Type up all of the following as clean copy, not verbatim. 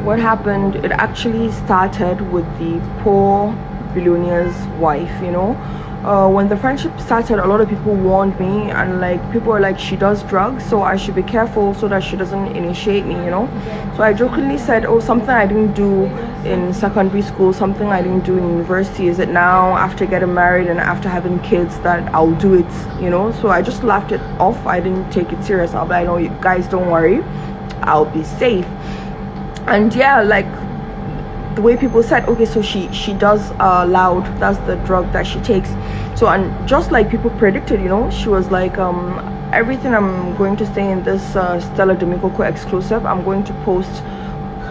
what happened, it actually started with the poor billionaire's wife, when the friendship started, a lot of people warned me, and like people were like, she does drugs, so I should be careful so that she doesn't initiate me, so I jokingly said, oh, something I didn't do in secondary school, something I didn't do in university, is it now after getting married and after having kids that I'll do it, so I just laughed it off. I didn't take it serious. I'll be like, no, you guys, don't worry, I'll be safe. And yeah, like the way people said, okay, so she does loud, that's the drug that she takes. So, and just like people predicted, she was like, everything I'm going to say in this Stella Domikoko exclusive, I'm going to post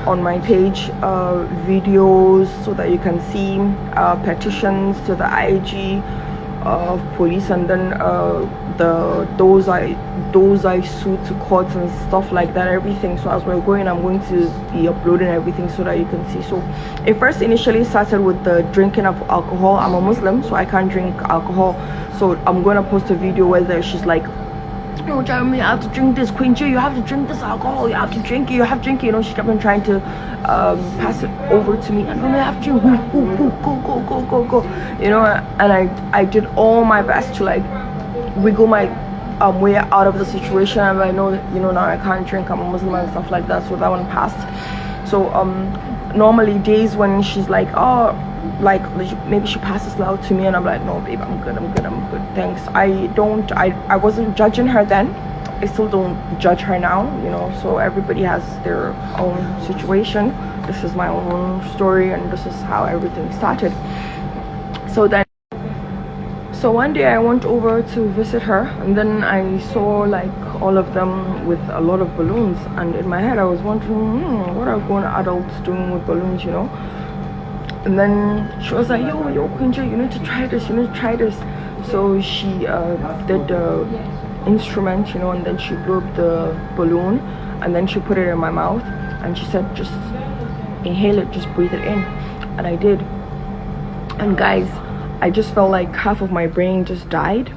on my page videos so that you can see petitions to the IG of police, and then those I sued to courts and stuff like that, everything. So as we're going, I'm going to be uploading everything so that you can see. So it first initially started with the drinking of alcohol. I'm a Muslim, so I can't drink alcohol, so I'm going to post a video where she's like, no, Jaaruma, you have to drink this, Queen J, you have to drink this alcohol, you have to drink it, she kept on trying to pass it over to me, and I have to drink, go, and I did all my best to like wiggle my way out of the situation. And I know, now I can't drink, I'm a Muslim and stuff like that, so that one passed. So normally days when she's like, oh, like maybe she passes loud to me, and I'm like, no babe, I'm good, thanks. I wasn't judging her then, I still don't judge her now, so everybody has their own situation. This is my own story, and this is how everything started. So one day I went over to visit her, and then I saw like all of them with a lot of balloons, and in my head I was wondering, what are grown adults doing with balloons, And then she was like, yo Queen J, you need to try this, So she did the instrument, and then she blew up the balloon, and then she put it in my mouth, and she said, just inhale it, just breathe it in. And I did, and guys, I just felt like half of my brain just died.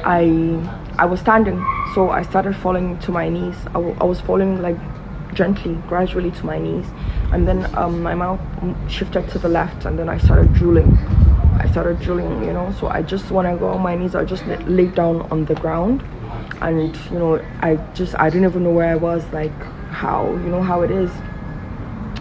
I was standing, so I started falling to my knees. I was falling like gently, gradually to my knees, and then my mouth shifted to the left, and then I started drooling, So I just, when I go on my knees, I just lay down on the ground, and I didn't even know where I was, like how it is.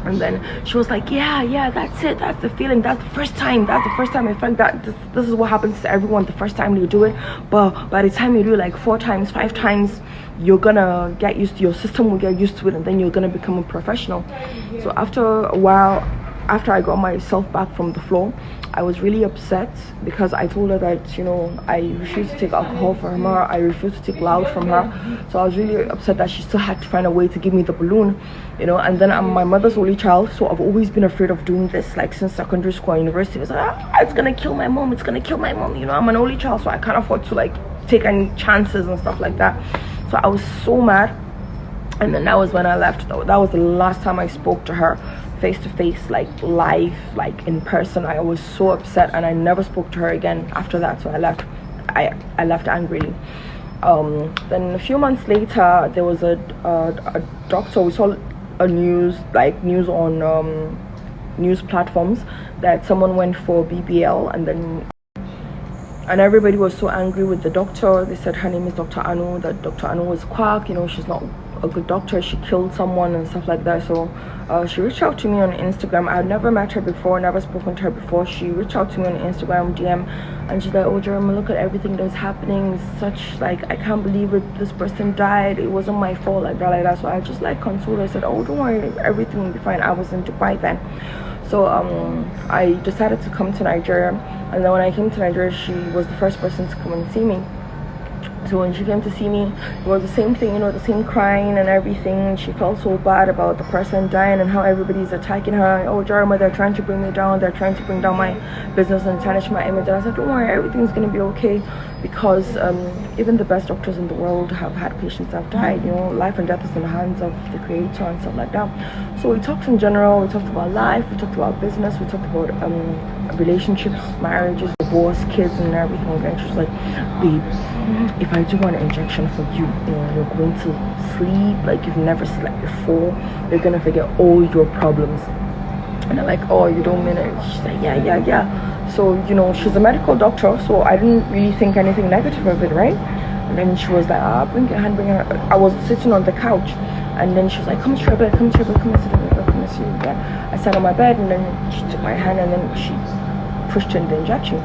And then she was like, yeah, that's it, that's the feeling, that's the first time I felt that. This is what happens to everyone the first time you do it, but by the time you do it like 4 times, 5 times, you're gonna get used to, your system will get used to it, and then you're gonna become a professional. So after a while, after I got myself back from the floor, I was really upset because I told her that, I refused to take alcohol from her, I refused to take loud from her. So I was really upset that she still had to find a way to give me the balloon, and then I'm my mother's only child, so I've always been afraid of doing this, like since secondary school and university. I was like, it's gonna kill my mom, I'm an only child, so I can't afford to like take any chances and stuff like that. So I was so mad, and then that was when I left. That was the last time I spoke to her face to face, like live, like in person. I was so upset, and I never spoke to her again after that. So I left. I left angrily. Then a few months later, there was a doctor. We saw a news on news platforms that someone went for BBL, and everybody was so angry with the doctor. They said her name is Dr. Anu, that Dr. Anu was quack, she's not a good doctor, she killed someone and stuff like that. So she reached out to me on Instagram. I had never met her before, never spoken to her before. She reached out to me on Instagram DM, and she's like, oh Jaaruma, look at everything that's happening, it's such like, I can't believe it, this person died, it wasn't my fault, like that. So I just like consoled her. I said, oh, don't worry, everything will be fine. I was in Dubai then. So I decided to come to Nigeria, and then when I came to Nigeria, she was the first person to come and see me. So when she came to see me, it was the same thing, the same crying and everything. She felt so bad about the person dying and how everybody's attacking her. Oh, Jaaruma, they're trying to bring me down, they're trying to bring down my business and tarnish my image. And I said, don't worry, everything's going to be okay, because even the best doctors in the world have had patients that have died. Life and death is in the hands of the creator and stuff like that. So we talked in general, we talked about life, we talked about business, we talked about relationships, marriages. boss, kids, and everything. And she was like, babe, if I do an injection for you, you're going to sleep like you've never slept before. You're gonna forget all your problems. And I'm like, oh, you don't mean it? She's like, yeah. So, she's a medical doctor, so I didn't really think anything negative of it, right? And then she was like, bring your hand, bring her. I was sitting on the couch, and then she was like, come to your bed, come and sit on the bed, come and sit on the bed. I sat on my bed, and then she took my hand, and then she pushed in the injection.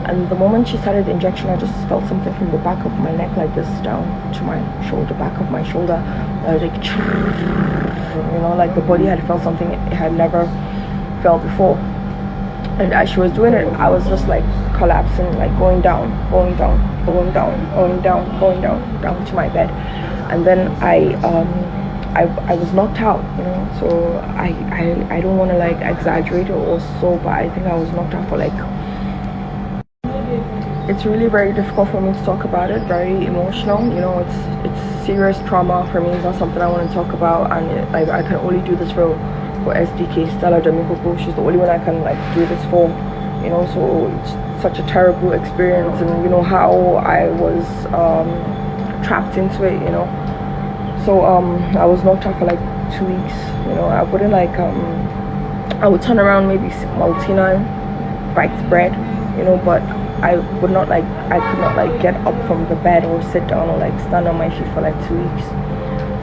And the moment she started the injection, I just felt something from the back of my neck, like this, down to my shoulder, back of my shoulder. Like, like the body had felt something it had never felt before. And as she was doing it, I was just like collapsing, like going down to my bed. And then I was knocked out, so I don't want to like exaggerate it or so, but I think I was knocked out for like, it's really very difficult for me to talk about it, very emotional, it's serious trauma for me. It's not something I want to talk about, and I can only do this for SDK, Stella Jamikoko. She's the only one I can like do this for, so it's such a terrible experience. And how I was trapped into it, so I was knocked out for like 2 weeks. I wouldn't like I would turn around, maybe Maltina, bite bread, but I could not like get up from the bed or sit down or like stand on my feet for like 2 weeks.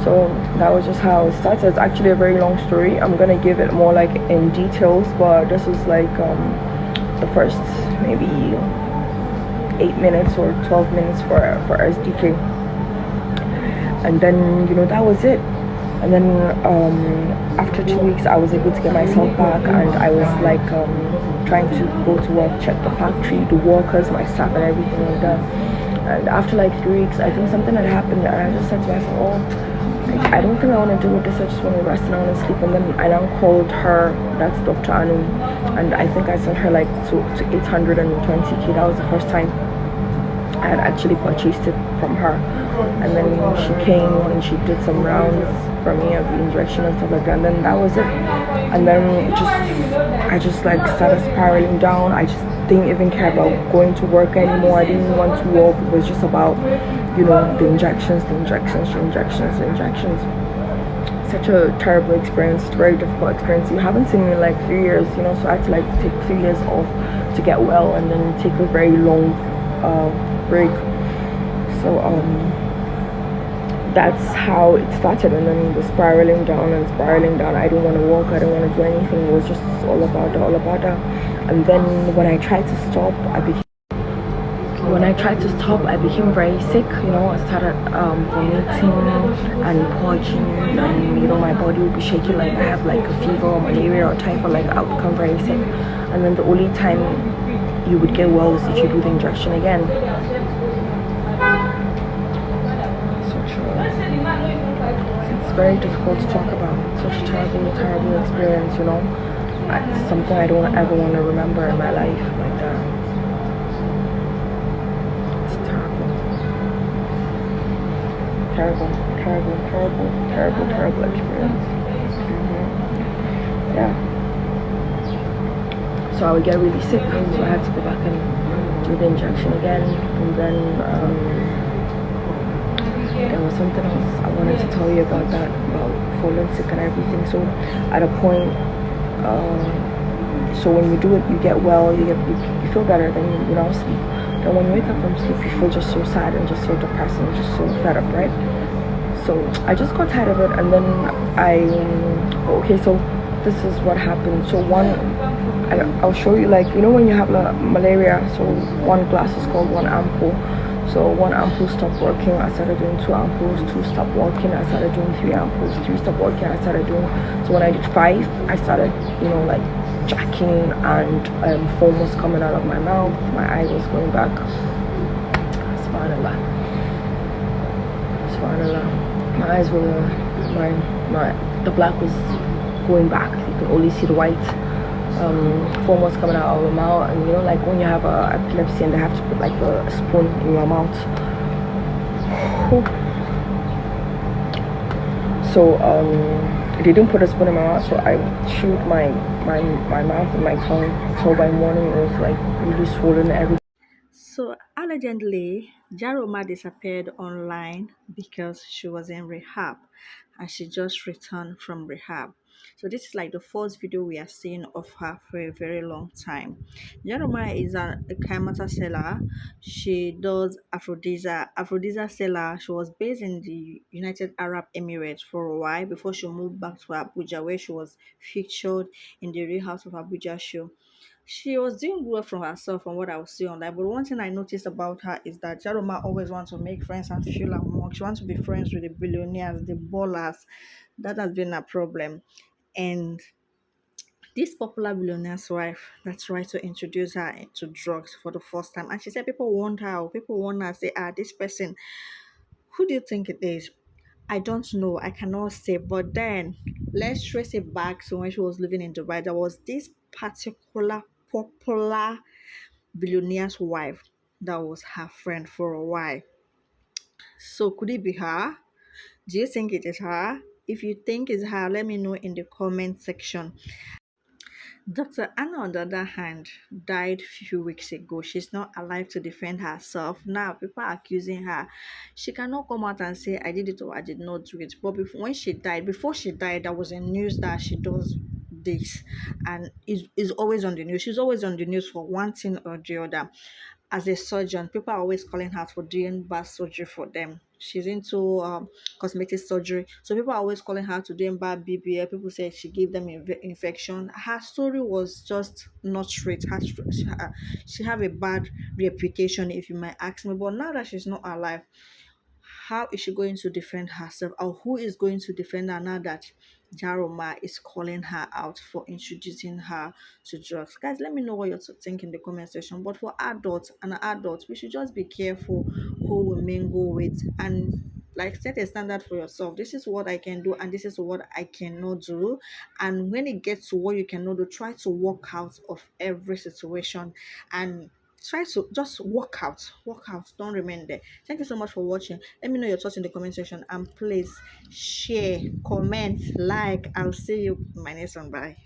So that was just how it started. It's actually a very long story. I'm gonna give it more like in details, but this was like the first maybe 8 minutes or 12 minutes for SDK, and then that was it. And then after 2 weeks, I was able to get myself back, and I was like trying to go to work, check the factory, the workers, my staff, and everything like that. And after like 3 weeks, I think something had happened, and I just said to myself, I don't think I want to deal with this. I just want to rest and I want to sleep. And then I now called her, that's Dr. Anu, and I think I sent her like to 820k. That was the first time I had actually purchased it from her. And then she came and she did some rounds for me of the injection and stuff like that, and then that was it. And then I just like started spiraling down. I just didn't even care about going to work anymore. I didn't want to walk. It was just about the injections. Such a terrible experience, very difficult experience. You haven't seen me in like 3 years, so I had to like take 3 years off to get well, and then take a very long break. So that's how it started. And then the spiraling down. I don't want to walk, I don't want to do anything. It was just all about that. And then when I tried to stop, I became very sick. I started vomiting and purging, and my body would be shaking like I have like a fever or malaria or typhoid. Like I would become very sick, and then the only time you would get well is if you do the injection again. It's very difficult to talk about. Such a terrible experience. It's something I don't ever want to remember in my life like that. Terrible experience. Yeah. So I would get really sick, so I had to go back and do the injection again. And then there was something else I wanted to tell you about that, about falling sick and everything. So at a point, so when you do it, you get well, you feel better, then you now sleep. Then when you wake up from sleep, you feel just so sad and just so depressed and just so fed up, right? So I just got tired of it, and then so this is what happened. So I'll show you, like, when you have malaria, so one glass is called one ampoule. So one ampoule stopped working, I started doing 2 ampoules, 2 stopped working, I started doing 3 ampoules, 3 stopped working, I started doing, so when I did 5, I started, like jacking, and foam was coming out of my mouth, my eye was going back. Subhanallah. My eyes were, the black was going back, you could only see the white. Foam was coming out of my mouth, and like when you have epilepsy and they have to put like a spoon in your mouth. So they didn't put a spoon in my mouth, so I chewed my mouth and my tongue. So by morning it was like really swollen every. So allegedly, Jaroma disappeared online because she was in rehab and she just returned from rehab. So this is like the first video we are seeing of her for a very long time. Jaroma is a Kaimata seller. She does Aphrodisia seller. She was based in the United Arab Emirates for a while before she moved back to Abuja, where she was featured in the Real House of Abuja show. She was doing well from herself from what I was seeing online. But one thing I noticed about her is that Jaroma always wants to make friends and feel among. She wants to be friends with the billionaires, the ballers. That has been a problem. And this popular billionaire's wife that tried to introduce her to drugs for the first time. And she said people want her. People want her. Say, this person, who do you think it is? I don't know. I cannot say. But then let's trace it back to when she was living in Dubai. There was this particular popular billionaire's wife that was her friend for a while. So could it be her? Do you think it is her? If you think it's her, let me know in the comment section. Dr. Anna, on the other hand, died few weeks ago. She's not alive to defend herself. Now, people are accusing her. She cannot come out and say, I did it or I did not do it. But before she died, there was a news that she does this and is always on the news. She's always on the news for one thing or the other. As a surgeon, people are always calling her for doing bad surgery for them. She's into cosmetic surgery, so people are always calling her to do bad BBL. People say she gave them infection. Her story was just not straight. She have a bad reputation, if you might ask me. But now that she's not alive, how is she going to defend herself, or who is going to defend her now that Jaaruma is calling her out for introducing her to drugs? Guys, let me know what you think in the comment section. But for adults, we should just be careful who we mingle with and like set a standard for yourself. This is what I can do and this is what I cannot do. And when it gets to what you cannot do, try to walk out of every situation and try to just walk out, don't remain there. Thank you so much for watching. Let me know your thoughts in the comment section and please share, comment, like. I'll see you in my next one. Bye.